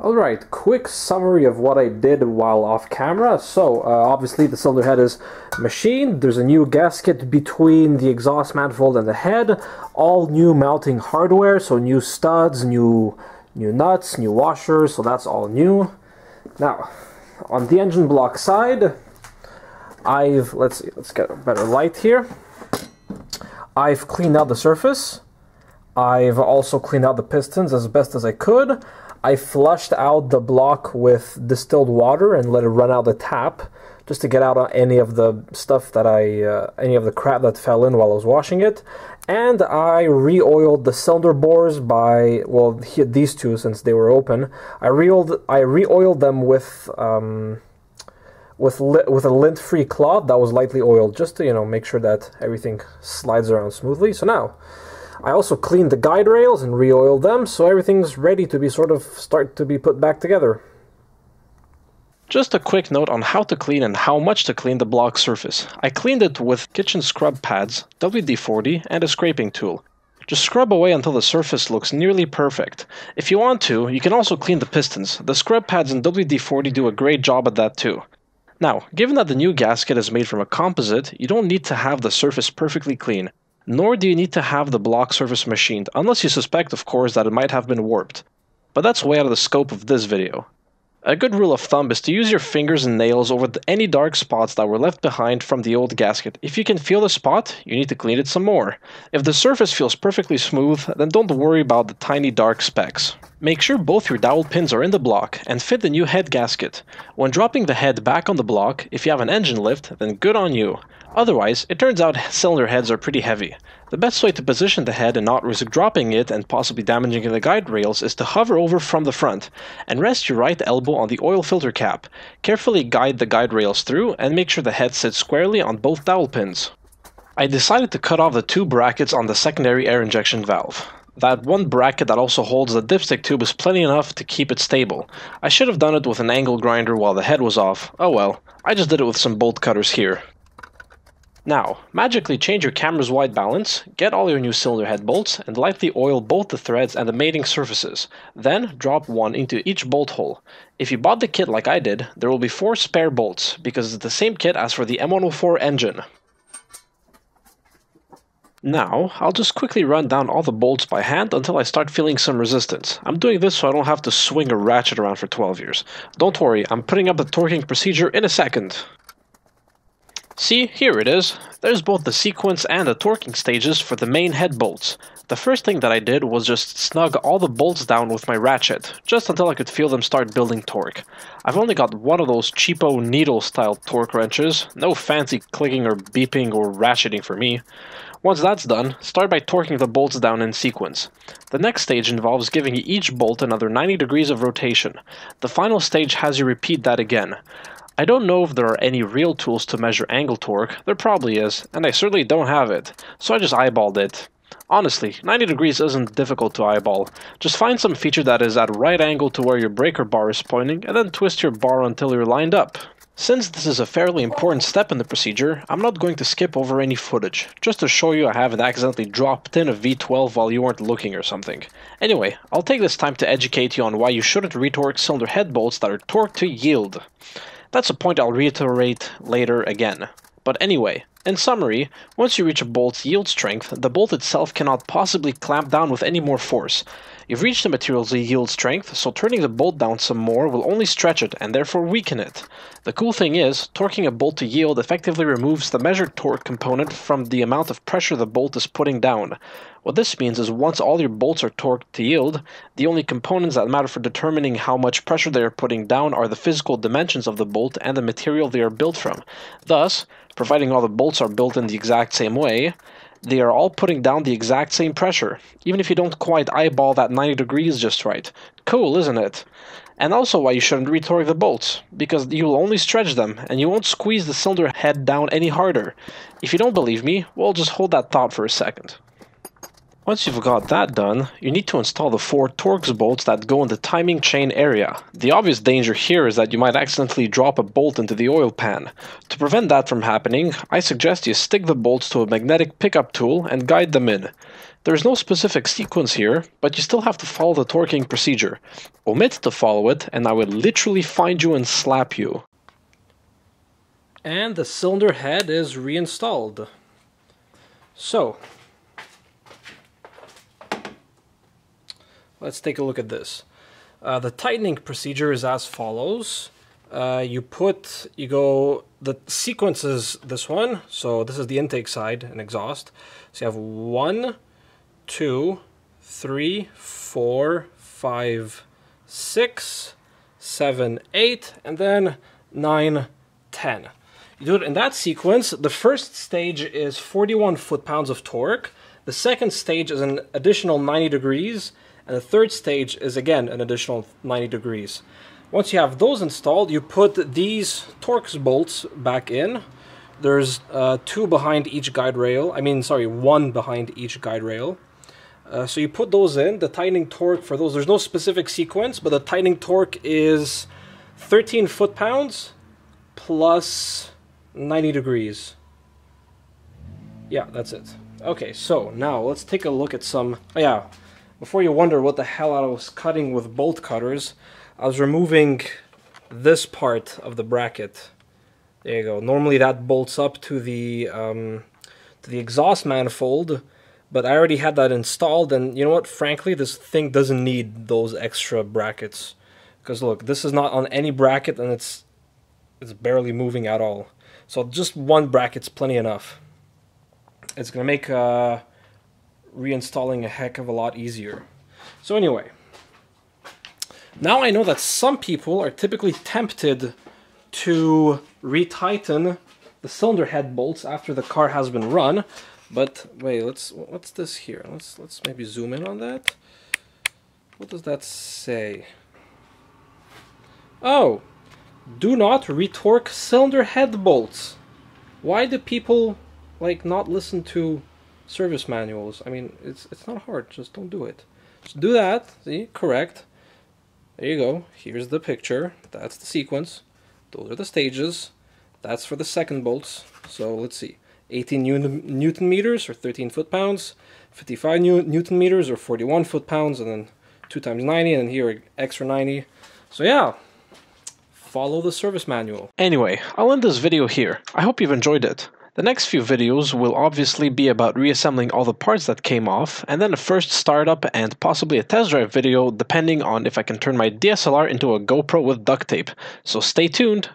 Alright, quick summary of what I did while off camera. So, obviously the cylinder head is machined. There's a new gasket between the exhaust manifold and the head. All new mounting hardware, so new studs, new nuts, new washers, so that's all new. Now, on the engine block side, let's get a better light here. I've cleaned out the surface. I've also cleaned out the pistons as best as I could. I flushed out the block with distilled water and let it run out the tap just to get out any of the stuff that any of the crap that fell in while I was washing it. And I re-oiled the cylinder bores by, well, these two since they were open. I re-oiled them with a lint-free cloth that was lightly oiled, just to, make sure that everything slides around smoothly. So now, I also cleaned the guide rails and re-oiled them, so everything's ready to be start to be put back together. Just a quick note on how to clean and how much to clean the block surface. I cleaned it with kitchen scrub pads, WD-40, and a scraping tool. Just scrub away until the surface looks nearly perfect. If you want to, you can also clean the pistons. The scrub pads and WD-40 do a great job at that too. Now, given that the new gasket is made from a composite, you don't need to have the surface perfectly clean. Nor do you need to have the block surface machined, unless you suspect, of course, that it might have been warped. But that's way out of the scope of this video. A good rule of thumb is to use your fingers and nails over any dark spots that were left behind from the old gasket. If you can feel the spot, you need to clean it some more. If the surface feels perfectly smooth, then don't worry about the tiny dark specks. Make sure both your dowel pins are in the block and fit the new head gasket. When dropping the head back on the block, if you have an engine lift, then good on you. Otherwise, it turns out cylinder heads are pretty heavy. The best way to position the head and not risk dropping it and possibly damaging the guide rails is to hover over from the front and rest your right elbow on the oil filter cap. Carefully guide the guide rails through and make sure the head sits squarely on both dowel pins. I decided to cut off the two brackets on the secondary air injection valve. That one bracket that also holds the dipstick tube is plenty enough to keep it stable. I should have done it with an angle grinder while the head was off. Oh well, I just did it with some bolt cutters here. Now, magically change your camera's white balance, get all your new cylinder head bolts, and lightly oil both the threads and the mating surfaces. Then, drop one into each bolt hole. If you bought the kit like I did, there will be 4 spare bolts, because it's the same kit as for the M111 engine. Now, I'll just quickly run down all the bolts by hand until I start feeling some resistance. I'm doing this so I don't have to swing a ratchet around for 12 years. Don't worry, I'm putting up the torquing procedure in a second. See, here it is. There's both the sequence and the torquing stages for the main head bolts. The first thing that I did was just snug all the bolts down with my ratchet, just until I could feel them start building torque. I've only got one of those cheapo needle-style torque wrenches, no fancy clicking or beeping or ratcheting for me. Once that's done, start by torquing the bolts down in sequence. The next stage involves giving each bolt another 90 degrees of rotation. The final stage has you repeat that again. I don't know if there are any real tools to measure angle torque, there probably is, and I certainly don't have it, so I just eyeballed it. Honestly, 90 degrees isn't difficult to eyeball. Just find some feature that is at a right angle to where your breaker bar is pointing, and then twist your bar until you're lined up. Since this is a fairly important step in the procedure, I'm not going to skip over any footage, just to show you I haven't accidentally dropped in a V12 while you weren't looking or something. Anyway, I'll take this time to educate you on why you shouldn't retorque cylinder head bolts that are torqued to yield. That's a point I'll reiterate later again. But anyway, in summary, once you reach a bolt's yield strength, the bolt itself cannot possibly clamp down with any more force. You've reached the material's yield strength, so turning the bolt down some more will only stretch it and therefore weaken it. The cool thing is, torquing a bolt to yield effectively removes the measured torque component from the amount of pressure the bolt is putting down. What this means is once all your bolts are torqued to yield, the only components that matter for determining how much pressure they are putting down are the physical dimensions of the bolt and the material they are built from. Thus, providing all the bolts are built in the exact same way, they are all putting down the exact same pressure, even if you don't quite eyeball that 90 degrees just right. Cool, isn't it? And also why you shouldn't retorque the bolts, because you'll only stretch them, and you won't squeeze the cylinder head down any harder. If you don't believe me, well, just hold that thought for a second. Once you've got that done, you need to install the 4 Torx bolts that go in the timing chain area. The obvious danger here is that you might accidentally drop a bolt into the oil pan. To prevent that from happening, I suggest you stick the bolts to a magnetic pickup tool and guide them in. There's no specific sequence here, but you still have to follow the torquing procedure. Omit to follow it, and I would literally find you and slap you. And the cylinder head is reinstalled. So, let's take a look at this. The tightening procedure is as follows. The sequence is this one, so this is the intake side and exhaust. So you have 1, 2, 3, 4, 5, 6, 7, 8, and then 9, 10. You do it in that sequence. The first stage is 41 foot-pounds of torque. The second stage is an additional 90 degrees, and the third stage is again an additional 90 degrees. Once you have those installed, you put these Torx bolts back in. There's 2 behind each guide rail. One behind each guide rail. So you put those in. The tightening torque for those, there's no specific sequence, but the tightening torque is 13 foot-pounds plus 90 degrees. Yeah, that's it. Okay, so now let's take a look at some... Oh yeah, before you wonder what the hell I was cutting with bolt cutters, I was removing this part of the bracket. There you go. Normally that bolts up to the exhaust manifold, but I already had that installed, and you know what? Frankly, this thing doesn't need those extra brackets. Because look, this is not on any bracket, and it's barely moving at all. So just one bracket's plenty enough. It's going to make reinstalling a heck of a lot easier. So anyway, now I know that some people are typically tempted to retighten the cylinder head bolts after the car has been run, but wait, what's this here? Let's maybe zoom in on that. What does that say? Oh, do not retorque cylinder head bolts. Why do people like not listen to service manuals? I mean, it's not hard, just don't do it. Just do that. See, correct. There you go. Here's the picture. That's the sequence. Those are the stages. That's for the second bolts. So let's see. 18 Newton meters or 13 foot-pounds. 55 Newton meters or 41 foot-pounds. And then 2 times 90. And then here extra 90. So yeah. Follow the service manual. Anyway, I'll end this video here. I hope you've enjoyed it. The next few videos will obviously be about reassembling all the parts that came off, and then a first startup and possibly a test drive video depending on if I can turn my DSLR into a GoPro with duct tape. So stay tuned!